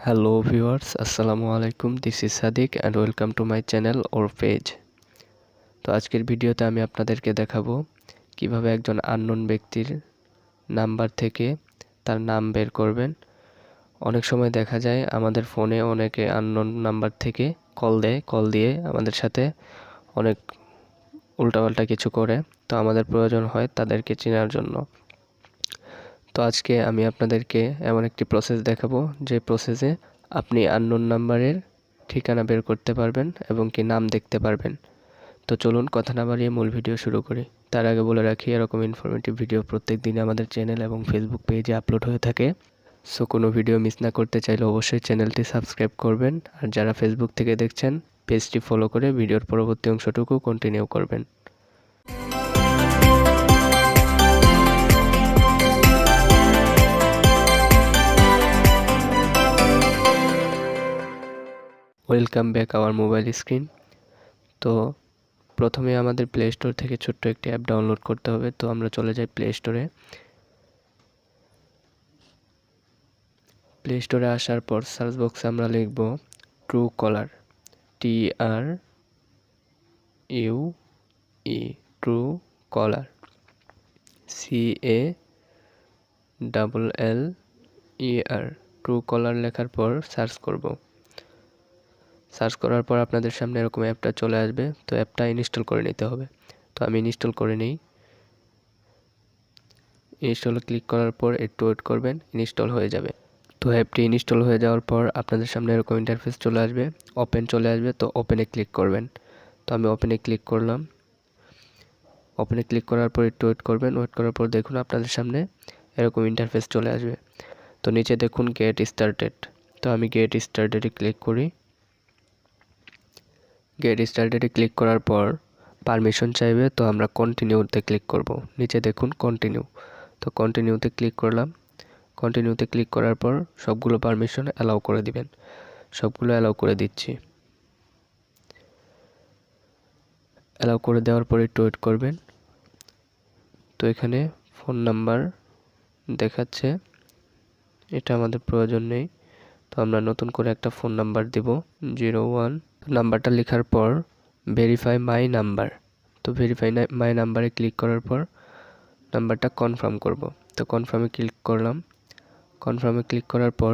Hello viewers, Assalamu alaikum. This is Sadiq and welcome to my channel or page. তো আজকের ভিডিওতে আমি আপনাদেরকে দেখাবো কিভাবে একজন আননোন ব্যক্তির নাম্বার থেকে তার নাম বের করবেন। অনেক সময় দেখা যায় আমাদের ফোনে অনেকে আননোন নাম্বার থেকে কল দিয়ে আমাদের সাথে অনেক উল্টাপাল্টা কিছু করে, তো আমাদের প্রয়োজন হয় তাদেরকে চেনার জন্য। তো আজকে আমি আপনাদেরকে এমন একটি প্রসেস দেখাবো যে প্রসেসে আপনি আননোন নাম্বারের ঠিকানা বের করতে পারবেন এবং কি নাম দেখতে পারবেন। তো চলুন কথা না বাড়িয়ে মূল ভিডিও শুরু করি। তার আগে বলে রাখি, এরকম ইনফরমেটিভ ভিডিও প্রত্যেক দিন আমাদের চ্যানেল এবং ফেসবুক পেজে আপলোড হয়ে থাকে। সো কোনো ভিডিও মিস না করতে চাইলে অবশ্যই চ্যানেলটি সাবস্ক্রাইব করবেন, আর যারা ফেসবুক থেকে দেখছেন পেজটি ফলো করে ভিডিওর পরবর্তী অংশটুকু কন্টিনিউ করবেন। Welcome back hour mobile screen. তো প্রথমে আমাদের প্লে স্টোর থেকে ছোট্ট একটি অ্যাপ ডাউনলোড করতে হবে। তো আমরা চলে যাই প্লে স্টোরে। প্লে স্টোরে আসার পর সার্চ বক্সে আমরা লিখব Truecaller, TRUE, Truecaller, CALLER। Truecaller লেখার পর সার্চ করব। সার্চ করার পর আপনাদের সামনে এরকম অ্যাপটা চলে আসবে। তো অ্যাপটা ইনস্টল করে নিতে হবে। তো আমি ইনস্টল করে নিই। ইনস্টলে ক্লিক করার পর একটু ওয়েট করবেন, ইনস্টল হয়ে যাবে। তো অ্যাপটি ইনস্টল হয়ে যাওয়ার পর আপনাদের সামনে এরকম ইন্টারফেস চলে আসবে, ওপেন চলে আসবে। তো ওপেনে ক্লিক করবেন। তো আমি ওপেনে ক্লিক করলাম। ওপেনে ক্লিক করার পর একটু ওয়েট করবেন। ওয়েট করার পর দেখুন আপনাদের সামনে এরকম ইন্টারফেস চলে আসবে। তো নিচে দেখুন গেট স্টার্টেড। তো আমি গেট স্টার্টেডে ক্লিক করি। গেট স্টার্টেডে ক্লিক করার পর পারমিশন চাইবে, তো আমরা কন্টিনিউতে ক্লিক করব। নিচে দেখুন কন্টিনিউ। তো কন্টিনিউতে ক্লিক করলাম। কন্টিনিউতে ক্লিক করার পর সবগুলো পারমিশন অ্যালাউ করে দিবেন। সবগুলো অ্যালাউ করে দিচ্ছি। অ্যালাউ করে দেওয়ার পর একটু ওয়েট করবেন। তো এখানে ফোন নাম্বার দেখাচ্ছে, এটা আমাদের প্রয়োজন নেই। তো আমরা নতুন করে একটা ফোন নাম্বার দিব 01। নাম্বারটা লেখার পর ভেরিফাই মাই নাম্বার। তো ভেরিফাই মাই নাম্বারে ক্লিক করার পর নাম্বারটা কনফার্ম করব। তো কনফার্মে ক্লিক করলাম। কনফার্মে ক্লিক করার পর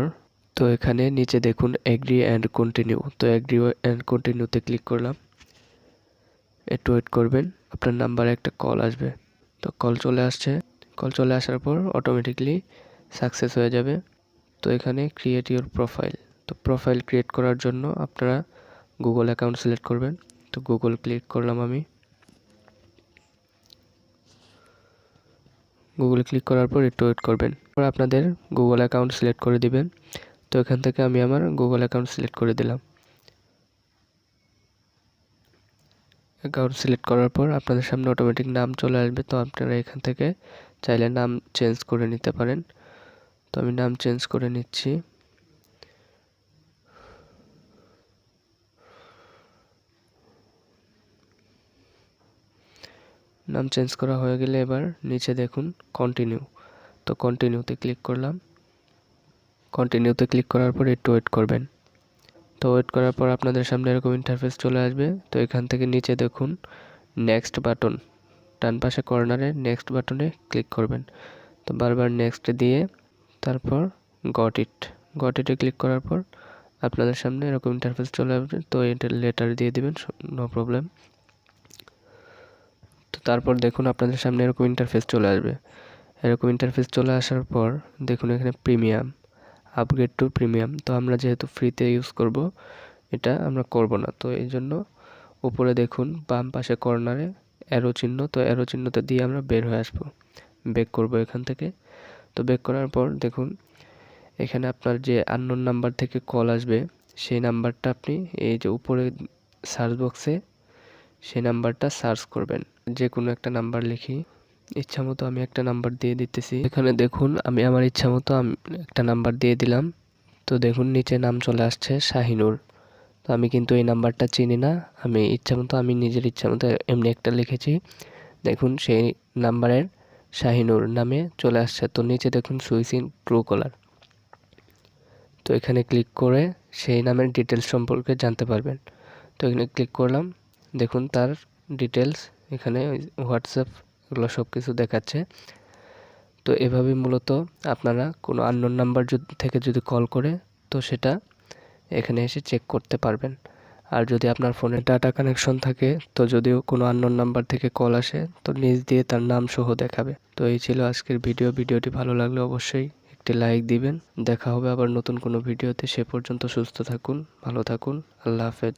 তো এখানে নিচে দেখুন এগ্রি অ্যান্ড কন্টিনিউ। তো এগ্রি অ্যান্ড কন্টিনিউতে ক্লিক করলাম। একটু ওয়েট করবেন, আপনার নাম্বারে একটা কল আসবে। তো কল চলে আসছে। কল চলে আসার পর অটোমেটিকলি সাকসেস হয়ে যাবে। তো এখানে ক্রিয়েট ইউর প্রোফাইল। তো প্রোফাইল ক্রিয়েট করার জন্য আপনারা গুগল অ্যাকাউন্ট সিলেক্ট করবেন। তো গুগল ক্লিক করলাম আমি। গুগলে ক্লিক করার পর একটু ওয়েট করবেন। পর আপনাদের গুগল অ্যাকাউন্ট সিলেক্ট করে দিবেন। তো এখান থেকে আমি আমার গুগল অ্যাকাউন্ট সিলেক্ট করে দিলাম। অ্যাকাউন্ট সিলেক্ট করার পর আপনাদের সামনে অটোমেটিক নাম চলে আসবে। তো আপনারা এখান থেকে চাইলে নাম চেঞ্জ করে নিতে পারেন। তো আমি নাম চেঞ্জ করে নিচ্ছি। নাম চেঞ্জ করা হয়ে গেলে এবার নিচে দেখুন কন্টিনিউ। তো কন্টিনিউতে ক্লিক করলাম। কন্টিনিউতে ক্লিক করার পর একটু ওয়েট করবেন। তো ওয়েট করার পর আপনাদের সামনে এরকম ইন্টারফেস চলে আসবে। তো এখান থেকে নিচে দেখুন নেক্সট বাটন, ডান পাশে কর্নারে নেক্সট বাটনে ক্লিক করবেন। তো বারবার নেক্সট দিয়ে তারপর গট ইটে ক্লিক করার পর আপনাদের সামনে এরকম ইন্টারফেস চলে আসবে। তো এটা লেটার দিয়ে দিবেন, নো প্রবলেম। তো তারপর দেখুন আপনাদের সামনে এরকম ইন্টারফেস চলে আসবে। এরকম ইন্টারফেস চলে আসার পর দেখুন এখানে প্রিমিয়াম, আপগ্রেড টু প্রিমিয়াম। তো আমরা যেহেতু ফ্রিতে ইউজ করব, এটা আমরা করব না। তো এই জন্য উপরে দেখুন বাম পাশে কর্নারে অ্যারো চিহ্ন। তো অ্যারো চিহ্নতে দিয়ে আমরা বের হয়ে আসবো, ব্যাক করব এখান থেকে। তো ব্যাক করার পর দেখুন এখানে আপনার যে আননোন নাম্বার থেকে কল আসবে সেই নাম্বারটা আপনি এই যে উপরে সার্চ বক্সে সেই নাম্বারটা সার্চ করবেন। যে কোনো একটা নাম্বার লিখি, ইচ্ছা মতো আমি একটা নাম্বার দিয়ে দিতেছি। এখানে দেখুন আমি আমার ইচ্ছা মতো একটা নাম্বার দিয়ে দিলাম। তো দেখুন নিচে নাম চলে আসছে শাহিনুর। তো আমি কিন্তু এই নাম্বারটা চিনি না, আমি নিজের ইচ্ছা মতো এমনি একটা লিখেছি। দেখুন সেই নাম্বারের শাহিনুর নামে চলে আসছে। তো নিচে দেখুন সুইচ ইন ট্রুকলার। তো তো এখানে ক্লিক করে সেই নামের ডিটেলস সম্পর্কে জানতে পারবেন। তো এখানে ক্লিক করলাম, দেখুন তার ডিটেলস এখানে হোয়াটসঅ্যাপ এগুলো সব কিছু দেখাচ্ছে। তো এভাবে মূলত আপনারা কোনো আননোন নাম্বার থেকে যদি কল করে তো সেটা এখানে এসে চেক করতে পারবেন। আর যদি আপনার ফোনে ডাটা কানেকশন থাকে তো যদিও কোনো আননোন নাম্বার থেকে কল আসে তো নিচ দিয়ে তার নাম সহ দেখাবে। তো এই ছিল আজকের ভিডিওটি ভালো লাগলে অবশ্যই একটি লাইক দিবেন। দেখা হবে আবার নতুন কোনো ভিডিওতে। সে পর্যন্ত সুস্থ থাকুন, ভালো থাকুন। আল্লাহ হাফেজ।